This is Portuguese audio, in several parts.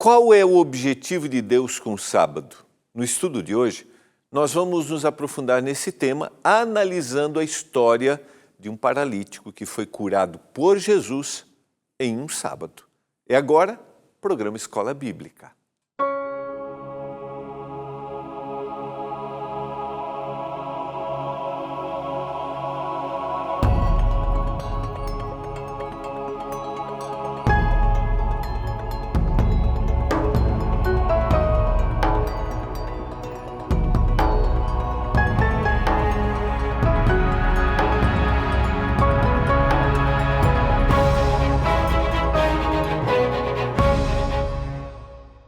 Qual é o objetivo de Deus com o sábado? No estudo de hoje, nós vamos nos aprofundar nesse tema, analisando a história de um paralítico que foi curado por Jesus em um sábado. É agora, programa Escola Bíblica.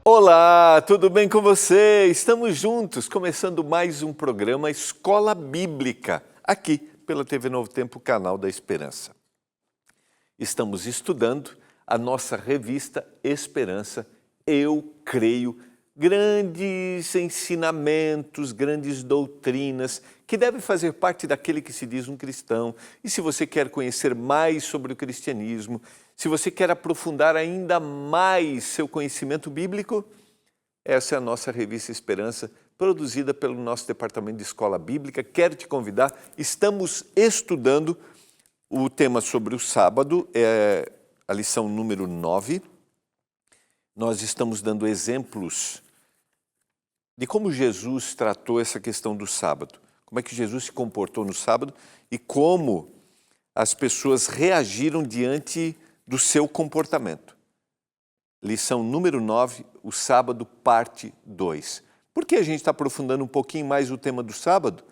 Olá, tudo bem com você? Estamos juntos, começando mais um programa Escola Bíblica, aqui pela TV Novo Tempo, canal da Esperança. Estamos estudando a nossa revista Esperança, Eu Creio, grandes ensinamentos, grandes doutrinas que devem fazer parte daquele que se diz um cristão. E se você quer conhecer mais sobre o cristianismo, se você quer aprofundar ainda mais seu conhecimento bíblico, essa é a nossa revista Esperança, produzida pelo nosso Departamento de Escola Bíblica. Quero te convidar, estamos estudando o tema sobre o sábado, é a lição número 9. Nós estamos dando exemplos de como Jesus tratou essa questão do sábado, como é que Jesus se comportou no sábado e como as pessoas reagiram diante do seu comportamento. Lição número 9, o sábado, parte 2. Por que a gente está aprofundando um pouquinho mais o tema do sábado?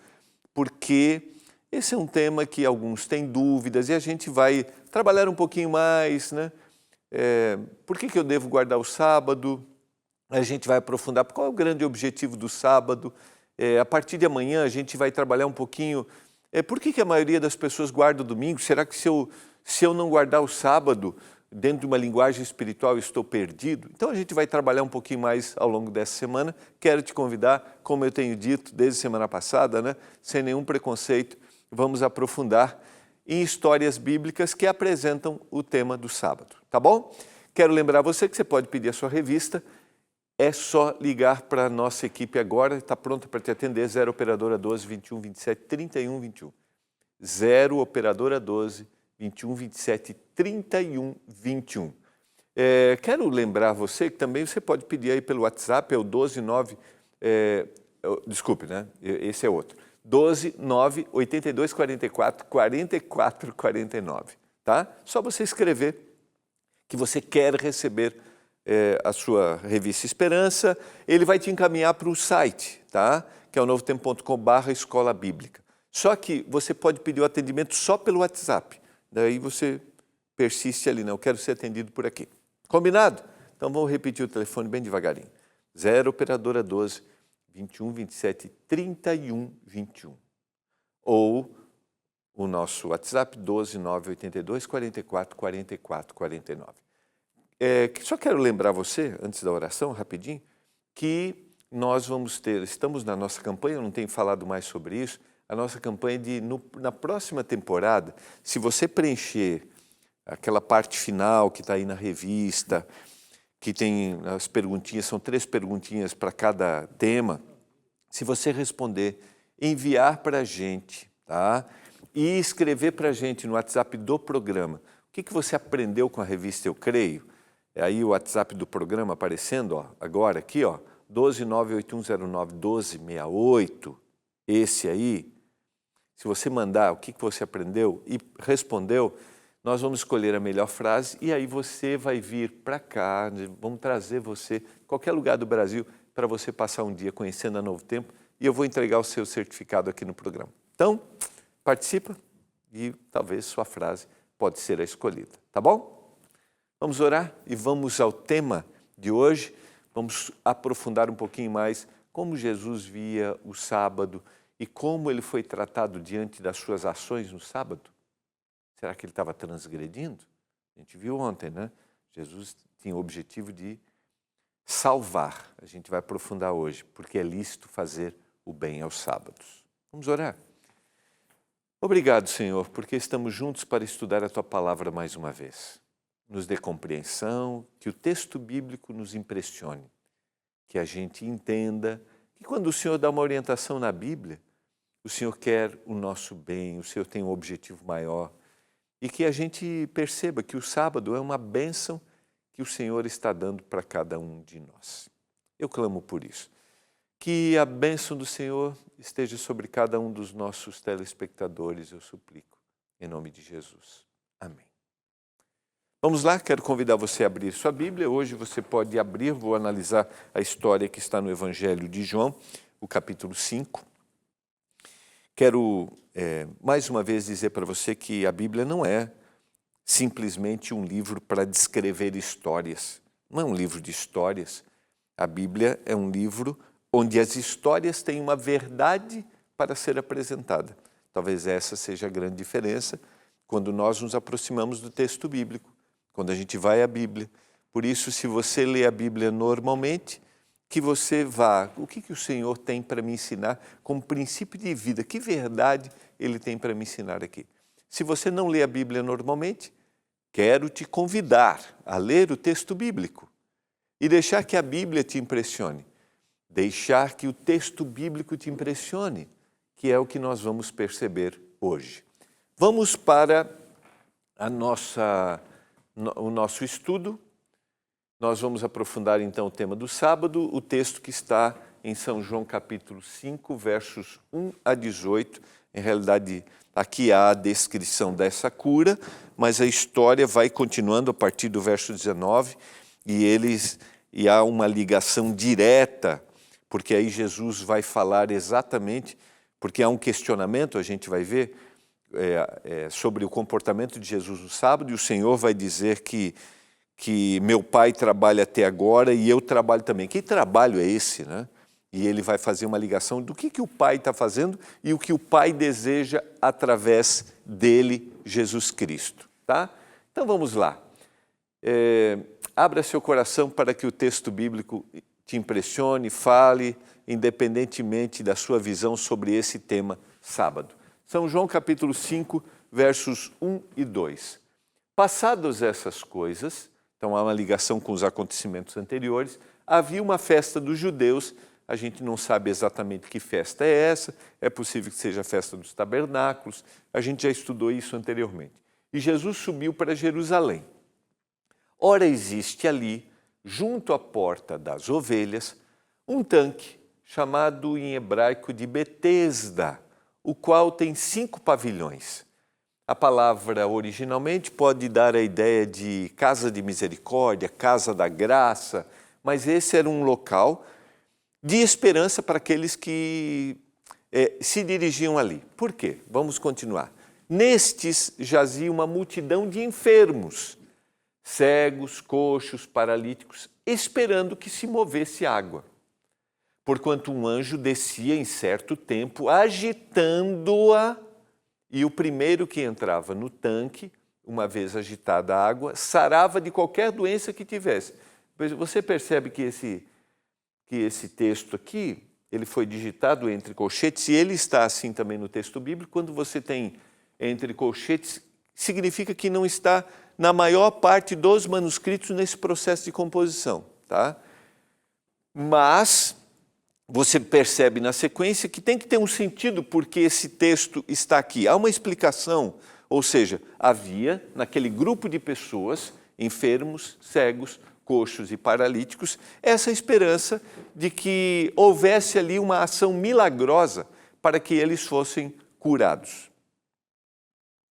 Porque esse é um tema que alguns têm dúvidas e a gente vai trabalhar um pouquinho mais, né? Por que eu devo guardar o sábado? A gente vai aprofundar qual é o grande objetivo do sábado. A partir de amanhã a gente vai trabalhar um pouquinho por que a maioria das pessoas guarda o domingo? Será que se eu não guardar o sábado, dentro de uma linguagem espiritual, eu estou perdido? Então a gente vai trabalhar um pouquinho mais ao longo dessa semana. Quero te convidar, como eu tenho dito desde semana passada, né, sem nenhum preconceito, vamos aprofundar em histórias bíblicas que apresentam o tema do sábado, tá bom? Quero lembrar você que você pode pedir a sua revista, é só ligar para a nossa equipe agora, está pronta para te atender, 0 Operadora 12 21 27 31 21. 0 Operadora 12 21 27 31 21. Quero lembrar você que também você pode pedir aí pelo WhatsApp, é o 129, desculpe, né? Esse é outro. 129 82 44 44 49, tá? Só você escrever que você quer receber a sua revista Esperança, ele vai te encaminhar para o site, tá? Que é o novotempo.com/escola bíblica. Só que você pode pedir o atendimento só pelo WhatsApp. Daí você persiste ali, não, eu quero ser atendido por aqui. Combinado? Então vamos repetir o telefone bem devagarinho. 0 Operadora 12 21 27 31 21. Ou o nosso WhatsApp 12 9 82 44 44 49. Só quero lembrar você, antes da oração, rapidinho, que nós estamos na nossa campanha, eu não tenho falado mais sobre isso, a nossa campanha na próxima temporada, se você preencher aquela parte final que está aí na revista, que tem as perguntinhas, são 3 perguntinhas para cada tema, se você responder, enviar para a gente, tá? E escrever para a gente no WhatsApp do programa, o que você aprendeu com a revista Eu Creio? Aí o WhatsApp do programa aparecendo, ó, agora aqui, ó, 12981091268, esse aí, se você mandar o que você aprendeu e respondeu, nós vamos escolher a melhor frase e aí você vai vir para cá, vamos trazer você, qualquer lugar do Brasil, para você passar um dia conhecendo a Novo Tempo e eu vou entregar o seu certificado aqui no programa. Então, participa e talvez sua frase pode ser a escolhida, tá bom? Vamos orar e vamos ao tema de hoje. Vamos aprofundar um pouquinho mais como Jesus via o sábado e como ele foi tratado diante das suas ações no sábado. Será que ele estava transgredindo? A gente viu ontem, né? Jesus tinha o objetivo de salvar. A gente vai aprofundar hoje, porque é lícito fazer o bem aos sábados. Vamos orar? Obrigado, Senhor, porque estamos juntos para estudar a Tua palavra mais uma vez. nos dê compreensão, que o texto bíblico nos impressione, que a gente entenda que quando o Senhor dá uma orientação na Bíblia, o Senhor quer o nosso bem, o Senhor tem um objetivo maior, e que a gente perceba que o sábado é uma bênção que o Senhor está dando para cada um de nós. Eu clamo por isso. Que a bênção do Senhor esteja sobre cada um dos nossos telespectadores, eu suplico, em nome de Jesus. Amém. Vamos lá, quero convidar você a abrir sua Bíblia. Hoje você pode abrir, vou analisar a história que está no Evangelho de João, o capítulo 5. Quero, mais uma vez, dizer para você que a Bíblia não é simplesmente um livro para descrever histórias. Não é um livro de histórias. A Bíblia é um livro onde as histórias têm uma verdade para ser apresentada. Talvez essa seja a grande diferença quando nós nos aproximamos do texto bíblico, quando a gente vai à Bíblia. Por isso, se você lê a Bíblia normalmente, que você vá, o que o Senhor tem para me ensinar como princípio de vida? Que verdade Ele tem para me ensinar aqui? Se você não lê a Bíblia normalmente, quero te convidar a ler o texto bíblico e deixar que a Bíblia te impressione. Deixar que o texto bíblico te impressione, que é o que nós vamos perceber hoje. Vamos para o nosso estudo. Nós vamos aprofundar então o tema do sábado, o texto que está em São João capítulo 5, versos 1 a 18. Em realidade, aqui há a descrição dessa cura, mas a história vai continuando a partir do verso 19 e há uma ligação direta, porque aí Jesus vai falar exatamente, porque há um questionamento, a gente vai ver, sobre o comportamento de Jesus no sábado, e o Senhor vai dizer que meu Pai trabalha até agora e eu trabalho também. Que trabalho é esse, né? E ele vai fazer uma ligação do que o Pai está fazendo e o que o Pai deseja através dele, Jesus Cristo. Tá? Então vamos lá. Abra seu coração para que o texto bíblico te impressione, fale, independentemente da sua visão sobre esse tema sábado. São João capítulo 5, versos 1 e 2. Passadas essas coisas, então há uma ligação com os acontecimentos anteriores, havia uma festa dos judeus, a gente não sabe exatamente que festa é essa, é possível que seja a festa dos tabernáculos, a gente já estudou isso anteriormente. E Jesus subiu para Jerusalém. Ora, existe ali, junto à porta das ovelhas, um tanque chamado em hebraico de Betesda, o qual tem 5 pavilhões. A palavra originalmente pode dar a ideia de casa de misericórdia, casa da graça, mas esse era um local de esperança para aqueles que se dirigiam ali. Por quê? Vamos continuar. Nestes jazia uma multidão de enfermos, cegos, coxos, paralíticos, esperando que se movesse água. Porquanto um anjo descia em certo tempo, agitando-a, e o primeiro que entrava no tanque, uma vez agitada a água, sarava de qualquer doença que tivesse. Você percebe que esse texto aqui, ele foi digitado entre colchetes, e ele está assim também no texto bíblico. Quando você tem entre colchetes, significa que não está na maior parte dos manuscritos nesse processo de composição, tá? Mas você percebe na sequência que tem que ter um sentido porque esse texto está aqui. Há uma explicação, ou seja, havia naquele grupo de pessoas, enfermos, cegos, coxos e paralíticos, essa esperança de que houvesse ali uma ação milagrosa para que eles fossem curados.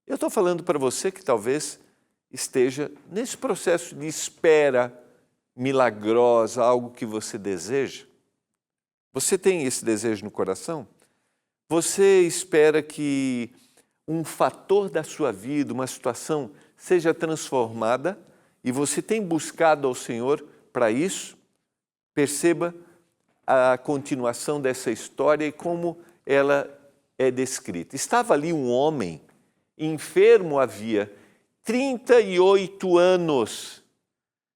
Eu estou falando para você que talvez esteja nesse processo de espera milagrosa, algo que você deseja. Você tem esse desejo no coração? Você espera que um fator da sua vida, uma situação, seja transformada e você tem buscado ao Senhor para isso? Perceba a continuação dessa história e como ela é descrita. Estava ali um homem enfermo havia 38 anos.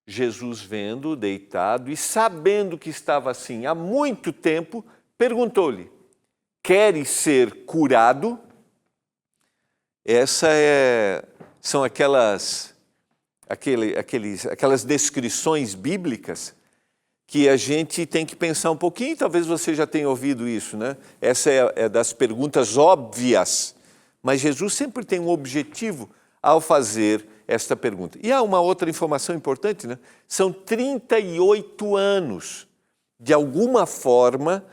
Jesus, vendo-o deitado e sabendo que estava assim há muito tempo, perguntou-lhe: queres ser curado? São aquelas aquelas descrições bíblicas que a gente tem que pensar um pouquinho, talvez você já tenha ouvido isso, né? Essa é das perguntas óbvias, mas Jesus sempre tem um objetivo ao fazer esta pergunta. E há uma outra informação importante, né? São 38 anos. De alguma forma,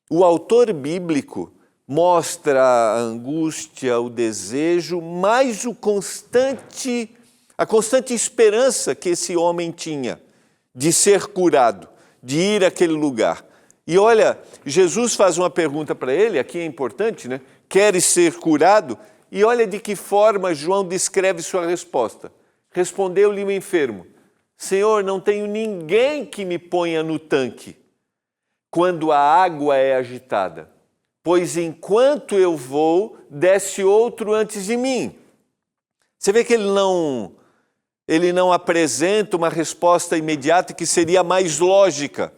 o autor bíblico mostra a angústia, o desejo, mas a constante esperança que esse homem tinha de ser curado, de ir àquele lugar. E olha, Jesus faz uma pergunta para ele, aqui é importante, né? Queres ser curado? E olha de que forma João descreve sua resposta. Respondeu-lhe o enfermo: Senhor, não tenho ninguém que me ponha no tanque quando a água é agitada, pois enquanto eu vou, desce outro antes de mim. Você vê que ele não apresenta uma resposta imediata que seria mais lógica.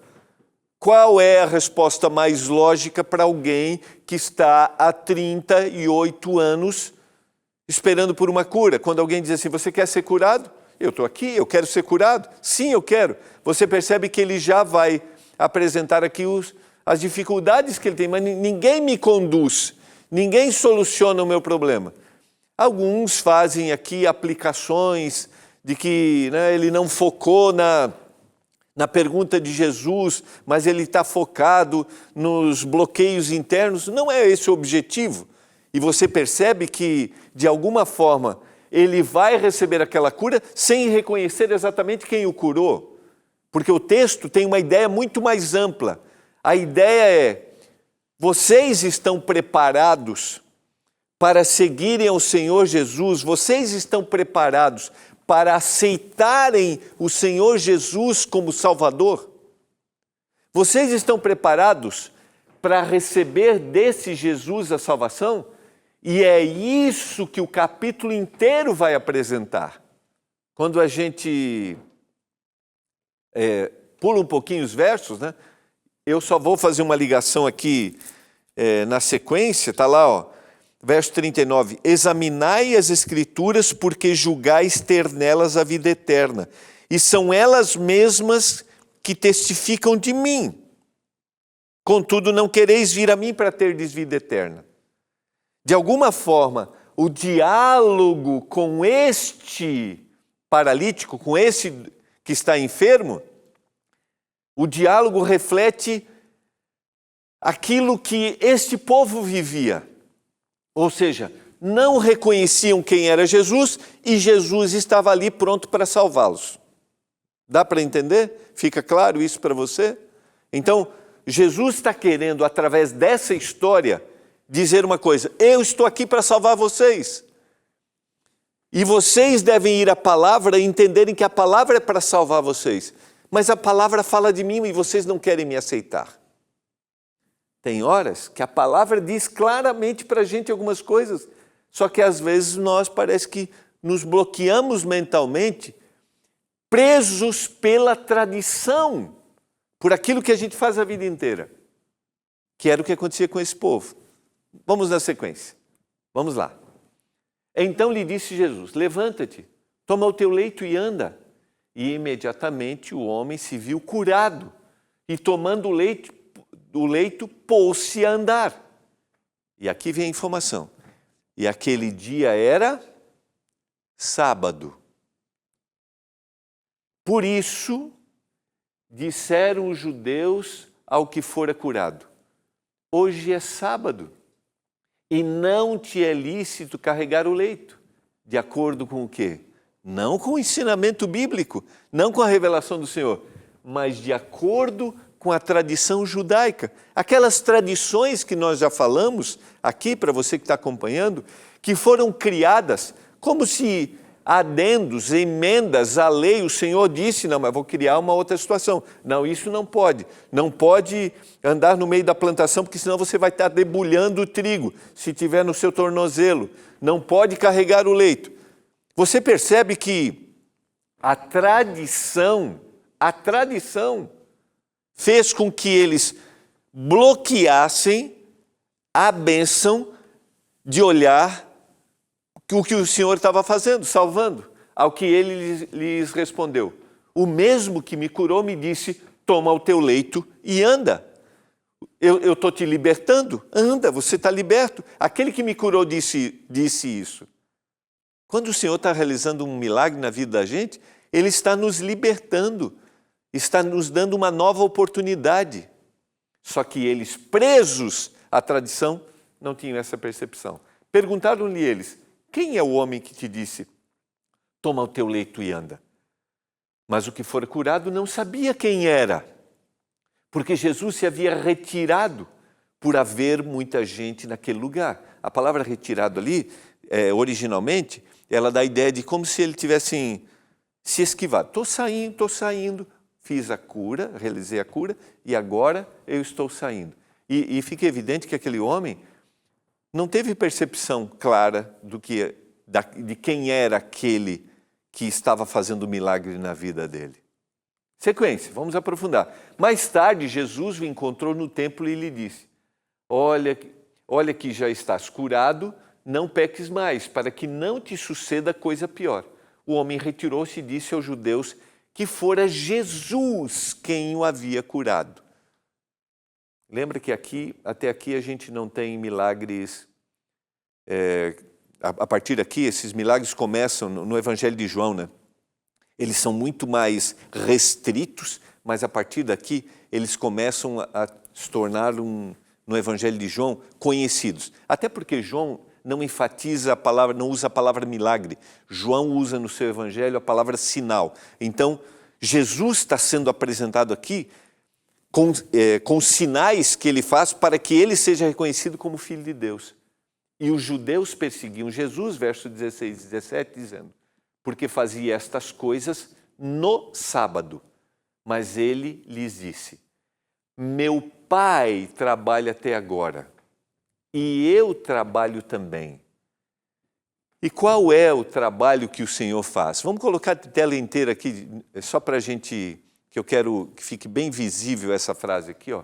Qual é a resposta mais lógica para alguém que está há 38 anos esperando por uma cura? Quando alguém diz assim, você quer ser curado? Eu estou aqui, eu quero ser curado? Sim, eu quero. Você percebe que ele já vai apresentar aqui as dificuldades que ele tem, mas ninguém me conduz, ninguém soluciona o meu problema. Alguns fazem aqui aplicações de que ele não focou na pergunta de Jesus, mas ele está focado nos bloqueios internos. Não é esse o objetivo. E você percebe que, de alguma forma, ele vai receber aquela cura sem reconhecer exatamente quem o curou. Porque o texto tem uma ideia muito mais ampla. A ideia é, vocês estão preparados para seguirem ao Senhor Jesus? Vocês estão preparados para aceitarem o Senhor Jesus como Salvador? Vocês estão preparados para receber desse Jesus a salvação? E é isso que o capítulo inteiro vai apresentar. Quando a gente pula um pouquinho os versos, né? Eu só vou fazer uma ligação aqui na sequência, está lá, ó. Verso 39, examinai as Escrituras porque julgais ter nelas a vida eterna, e são elas mesmas que testificam de mim. Contudo, não quereis vir a mim para terdes vida eterna. De alguma forma, o diálogo com este paralítico, com esse que está enfermo, o diálogo reflete aquilo que este povo vivia. Ou seja, não reconheciam quem era Jesus e Jesus estava ali pronto para salvá-los. Dá para entender? Fica claro isso para você? Então, Jesus está querendo, através dessa história, dizer uma coisa: eu estou aqui para salvar vocês. E vocês devem ir à palavra e entenderem que a palavra é para salvar vocês. Mas a palavra fala de mim e vocês não querem me aceitar. Tem horas que a palavra diz claramente para a gente algumas coisas, só que às vezes nós parece que nos bloqueamos mentalmente, presos pela tradição, por aquilo que a gente faz a vida inteira, que era o que acontecia com esse povo. Vamos na sequência, vamos lá. Então lhe disse Jesus, levanta-te, toma o teu leito e anda. E imediatamente o homem se viu curado e tomando o leito pôs-se a andar. E aqui vem a informação. E aquele dia era sábado. Por isso, disseram os judeus ao que fora curado: hoje é sábado e não te é lícito carregar o leito. De acordo com o quê? Não com o ensinamento bíblico, não com a revelação do Senhor, mas de acordo com a tradição judaica. Aquelas tradições que nós já falamos aqui, para você que está acompanhando, que foram criadas como se adendos, emendas à lei, o Senhor disse, não, mas vou criar uma outra situação. Não, isso não pode. Não pode andar no meio da plantação, porque senão você vai estar debulhando o trigo, se tiver no seu tornozelo. Não pode carregar o leito. Você percebe que a tradição fez com que eles bloqueassem a bênção de olhar o que o Senhor estava fazendo, salvando. Ao que ele lhes respondeu: o mesmo que me curou me disse: toma o teu leito e anda. Eu estou te libertando, anda, você está liberto. Aquele que me curou disse isso. Quando o Senhor está realizando um milagre na vida da gente, Ele está nos libertando, está nos dando uma nova oportunidade. Só que eles, presos à tradição, não tinham essa percepção. Perguntaram-lhe eles: quem é o homem que te disse: toma o teu leito e anda? Mas o que fora curado não sabia quem era, porque Jesus se havia retirado por haver muita gente naquele lugar. A palavra retirado ali, originalmente, ela dá a ideia de como se ele tivesse se esquivado. Estou saindo, fiz a cura, realizei a cura e agora eu estou saindo. E fica evidente que aquele homem não teve percepção clara de quem era aquele que estava fazendo o milagre na vida dele. Sequência, vamos aprofundar. Mais tarde, Jesus o encontrou no templo e lhe disse: olha que já estás curado, não peques mais, para que não te suceda coisa pior. O homem retirou-se e disse aos judeus que fora Jesus quem o havia curado. Lembra que até aqui a gente não tem milagres. A partir daqui, esses milagres começam no Evangelho de João, né? Eles são muito mais restritos, mas a partir daqui eles começam a se tornar, no Evangelho de João, conhecidos. Até porque João não enfatiza a palavra, não usa a palavra milagre. João usa no seu Evangelho a palavra sinal. Então, Jesus está sendo apresentado aqui com sinais que ele faz para que ele seja reconhecido como Filho de Deus. E os judeus perseguiam Jesus, verso 16 e 17, dizendo: porque fazia estas coisas no sábado. Mas ele lhes disse: meu Pai trabalha até agora, e eu trabalho também. E qual é o trabalho que o Senhor faz? Vamos colocar a tela inteira aqui, só para a gente, que eu quero que fique bem visível essa frase aqui, ó.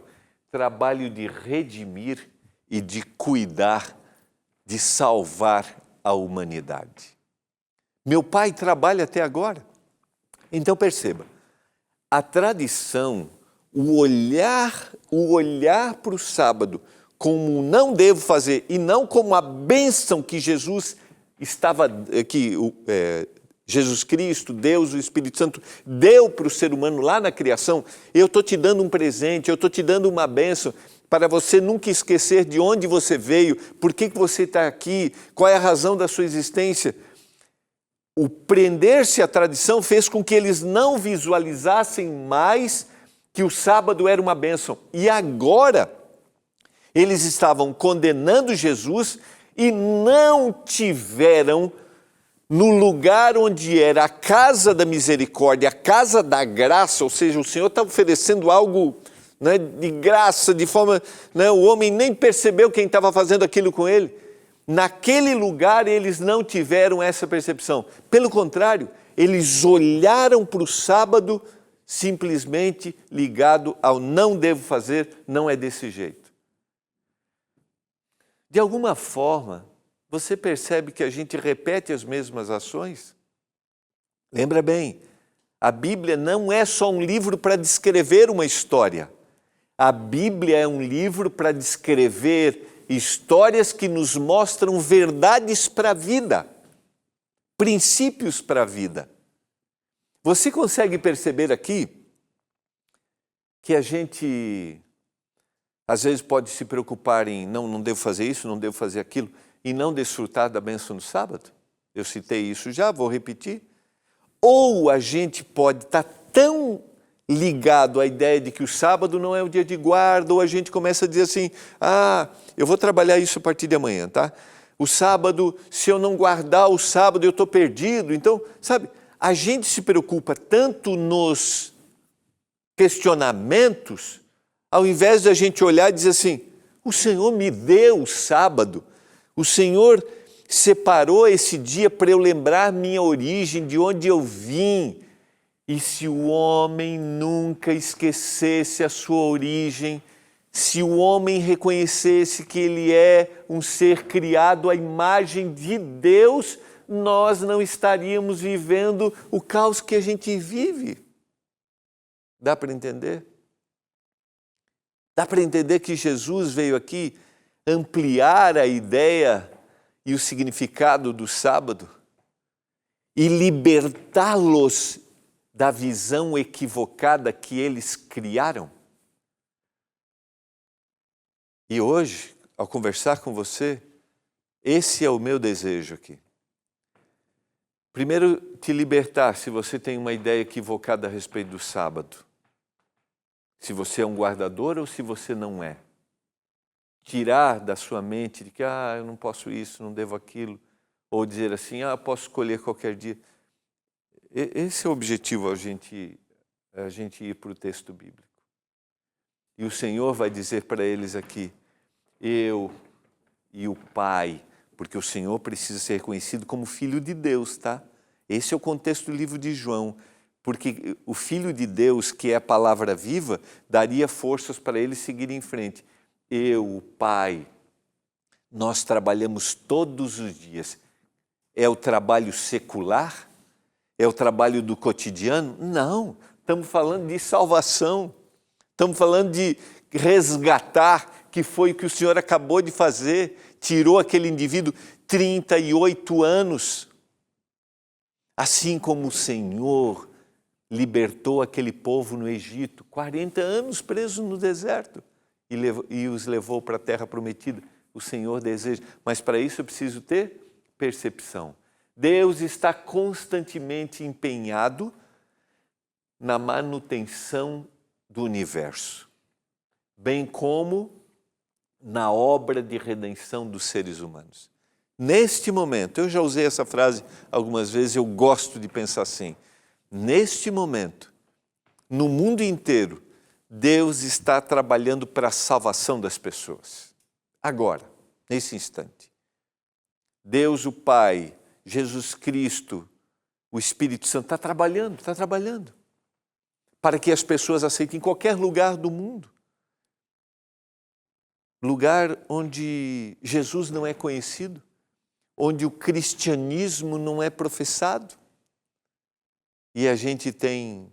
Trabalho de redimir e de cuidar, de salvar a humanidade. Meu Pai trabalha até agora. Então perceba, a tradição, o olhar para o sábado como não devo fazer e não como a bênção que Jesus Jesus Cristo, Deus, o Espírito Santo, deu para o ser humano lá na criação. Eu estou te dando um presente, eu estou te dando uma bênção para você nunca esquecer de onde você veio, por que você está aqui, qual é a razão da sua existência. O prender-se à tradição fez com que eles não visualizassem mais que o sábado era uma bênção. E agora, eles estavam condenando Jesus e não tiveram, no lugar onde era a casa da misericórdia, a casa da graça, ou seja, o Senhor está oferecendo algo, né, de graça, de forma... Né, o homem nem percebeu quem estava fazendo aquilo com ele. Naquele lugar eles não tiveram essa percepção. Pelo contrário, eles olharam para o sábado simplesmente ligado ao não devo fazer, não é desse jeito. De alguma forma, você percebe que a gente repete as mesmas ações? Lembra bem, a Bíblia não é só um livro para descrever uma história. A Bíblia é um livro para descrever histórias que nos mostram verdades para a vida, princípios para a vida. Você consegue perceber aqui que a gente, às vezes, pode se preocupar em não devo fazer isso, não devo fazer aquilo, e não desfrutar da bênção do sábado? Eu citei isso já, vou repetir. Ou a gente pode estar tão ligado à ideia de que o sábado não é o dia de guarda, ou a gente começa a dizer assim, eu vou trabalhar isso a partir de amanhã, tá? O sábado, se eu não guardar o sábado, eu estou perdido. Então, sabe, a gente se preocupa tanto nos questionamentos, ao invés de a gente olhar e dizer assim, o Senhor me deu o sábado, o Senhor separou esse dia para eu lembrar minha origem, de onde eu vim. E se o homem nunca esquecesse a sua origem, se o homem reconhecesse que ele é um ser criado à imagem de Deus, nós não estaríamos vivendo o caos que a gente vive. Dá para entender? Dá para entender que Jesus veio aqui ampliar a ideia e o significado do sábado e libertá-los da visão equivocada que eles criaram. E hoje, ao conversar com você, esse é o meu desejo aqui. Primeiro, te libertar se você tem uma ideia equivocada a respeito do sábado. Se você é um guardador ou se você não é. Tirar da sua mente de que eu não posso isso, não devo aquilo. Ou dizer assim, posso escolher qualquer dia. Esse é o objetivo, a gente ir para o texto bíblico. E o Senhor vai dizer para eles aqui, eu e o Pai, porque o Senhor precisa ser reconhecido como Filho de Deus, tá? Esse é o contexto do livro de João, porque o Filho de Deus, que é a palavra viva, daria forças para eles seguirem em frente. Eu, o Pai, nós trabalhamos todos os dias. É o trabalho secular? É o trabalho do cotidiano? Não, estamos falando de salvação, estamos falando de resgatar, que foi o que o Senhor acabou de fazer, tirou aquele indivíduo 38 anos, assim como o Senhor libertou aquele povo no Egito, 40 anos presos no deserto, e os levou para a terra prometida. O Senhor deseja, mas para isso eu preciso ter percepção. Deus está constantemente empenhado na manutenção do universo, bem como na obra de redenção dos seres humanos. Neste momento, eu já usei essa frase algumas vezes, eu gosto de pensar assim, neste momento, no mundo inteiro, Deus está trabalhando para a salvação das pessoas. Agora, nesse instante. Deus o Pai, Jesus Cristo, o Espírito Santo está trabalhando, para que as pessoas aceitem em qualquer lugar do mundo. Lugar onde Jesus não é conhecido, onde o cristianismo não é professado. E a gente tem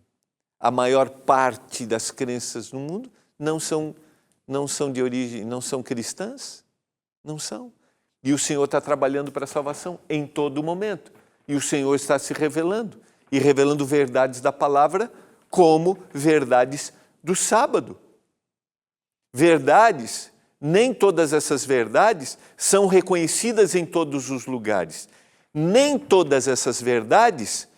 a maior parte das crenças no mundo não são de origem, não são cristãs, não são. E o Senhor está trabalhando para a salvação em todo momento. E o Senhor está se revelando, e revelando verdades da palavra como verdades do sábado. Verdades, nem todas essas verdades são reconhecidas em todos os lugares. Nem todas essas verdades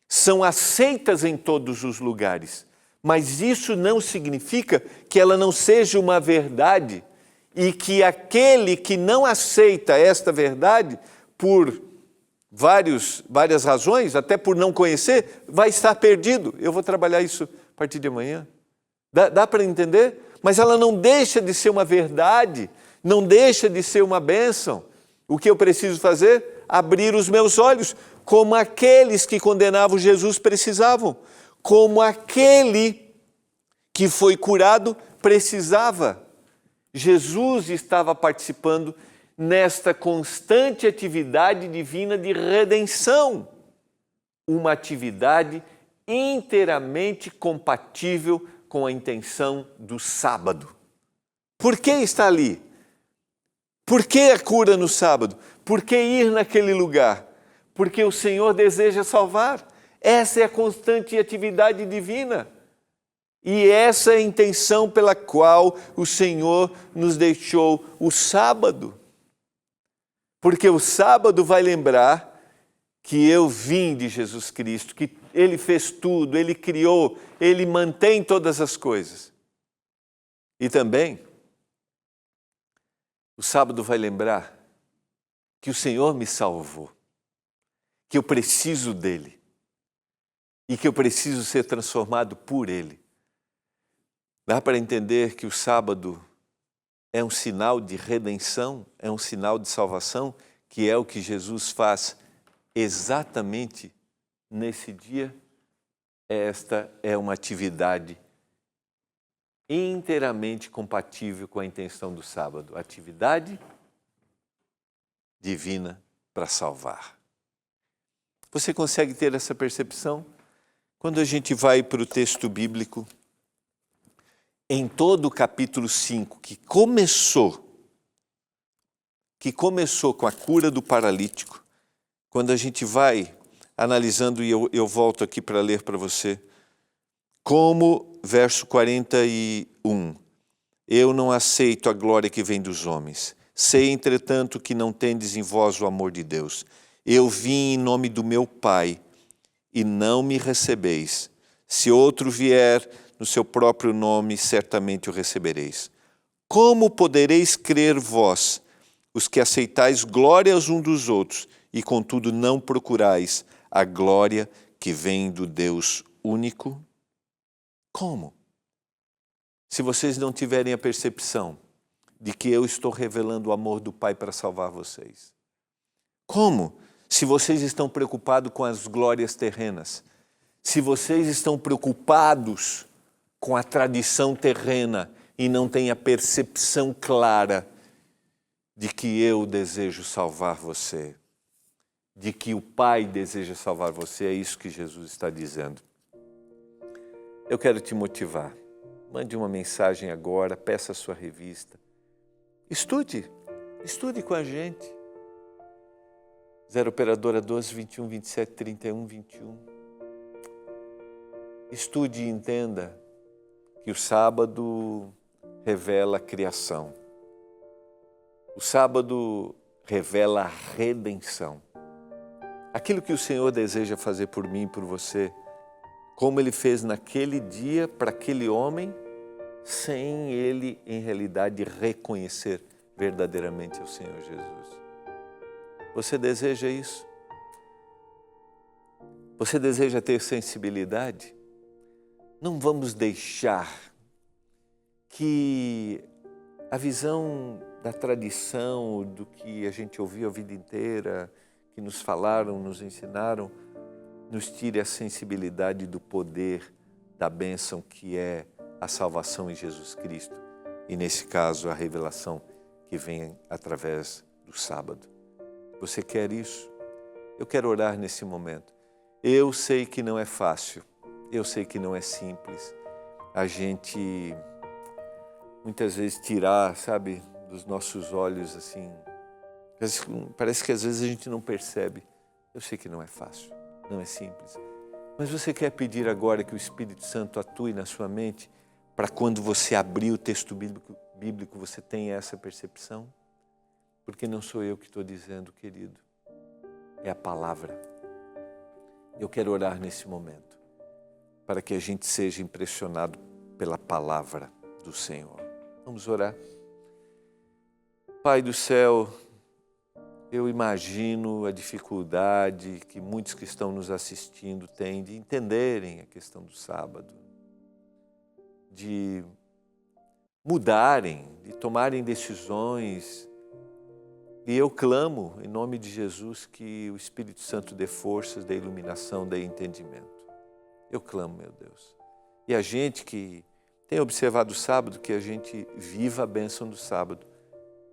são aceitas em todos os lugares. Mas isso não significa que ela não seja uma verdade e que aquele que não aceita esta verdade por várias razões, até por não conhecer, vai estar perdido. Eu vou trabalhar isso a partir de amanhã. Dá para entender? Mas ela não deixa de ser uma verdade, não deixa de ser uma bênção. O que eu preciso fazer? Abrir os meus olhos, como aqueles que condenavam Jesus precisavam, como aquele que foi curado precisava. Jesus estava participando nesta constante atividade divina de redenção, uma atividade inteiramente compatível com a intenção do sábado. Por que está ali? Por que a cura no sábado? Por que ir naquele lugar? Porque o Senhor deseja salvar. Essa é a constante atividade divina. E essa é a intenção pela qual o Senhor nos deixou o sábado. Porque o sábado vai lembrar que eu vim de Jesus Cristo, que Ele fez tudo, Ele criou, Ele mantém todas as coisas. E também, o sábado vai lembrar que o Senhor me salvou, que eu preciso dEle e que eu preciso ser transformado por Ele. Dá para entender que o sábado é um sinal de redenção, é um sinal de salvação, que é o que Jesus faz exatamente nesse dia. Esta é uma atividade inteiramente compatível com a intenção do sábado. Atividade divina para salvar. Você consegue ter essa percepção? Quando a gente vai para o texto bíblico, em todo o capítulo 5, que começou com a cura do paralítico, quando a gente vai analisando, e eu volto aqui para ler para você, como, verso 41, eu não aceito a glória que vem dos homens. Sei, entretanto, que não tendes em vós o amor de Deus. Eu vim em nome do meu Pai, e não me recebeis. Se outro vier no seu próprio nome, certamente o recebereis. Como podereis crer vós, os que aceitais glórias uns dos outros, e contudo não procurais a glória que vem do Deus único? Como? Se vocês não tiverem a percepção de que eu estou revelando o amor do Pai para salvar vocês. Como? Se vocês estão preocupados com as glórias terrenas, se vocês estão preocupados com a tradição terrena e não têm a percepção clara de que eu desejo salvar você, de que o Pai deseja salvar você, é isso que Jesus está dizendo. Eu quero te motivar. Mande uma mensagem agora, peça a sua revista. Estude com a gente. 0 operadora 12 21 27 31 21. Estude e entenda que o sábado revela a criação. O sábado revela a redenção. Aquilo que o Senhor deseja fazer por mim e por você, como Ele fez naquele dia para aquele homem, sem ele, em realidade, reconhecer verdadeiramente o Senhor Jesus. Você deseja isso? Você deseja ter sensibilidade? Não vamos deixar que a visão da tradição, do que a gente ouviu a vida inteira, que nos falaram, nos ensinaram, nos tire a sensibilidade do poder, da bênção que é a salvação em Jesus Cristo. E nesse caso, a revelação que vem através do sábado. Você quer isso? Eu quero orar nesse momento. Eu sei que não é fácil, eu sei que não é simples. A gente, muitas vezes, tirar, sabe, dos nossos olhos, assim, parece que às vezes a gente não percebe. Eu sei que não é fácil, não é simples. Mas você quer pedir agora que o Espírito Santo atue na sua mente para quando você abrir o texto bíblico você tenha essa percepção? Porque não sou eu que estou dizendo, querido, é a palavra. Eu quero orar nesse momento, para que a gente seja impressionado pela palavra do Senhor. Vamos orar. Pai do céu, eu imagino a dificuldade que muitos que estão nos assistindo têm de entenderem a questão do sábado, de mudarem, de tomarem decisões. E eu clamo, em nome de Jesus, que o Espírito Santo dê forças, dê iluminação, dê entendimento. Eu clamo, meu Deus. E a gente que tem observado o sábado, que a gente viva a bênção do sábado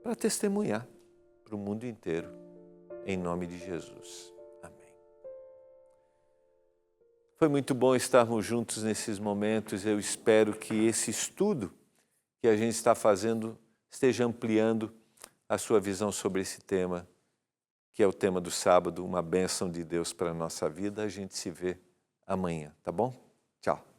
para testemunhar para o mundo inteiro, em nome de Jesus. Amém. Foi muito bom estarmos juntos nesses momentos. Eu espero que esse estudo que a gente está fazendo esteja ampliando a sua visão sobre esse tema, que é o tema do sábado, uma bênção de Deus para a nossa vida. A gente se vê amanhã, tá bom? Tchau.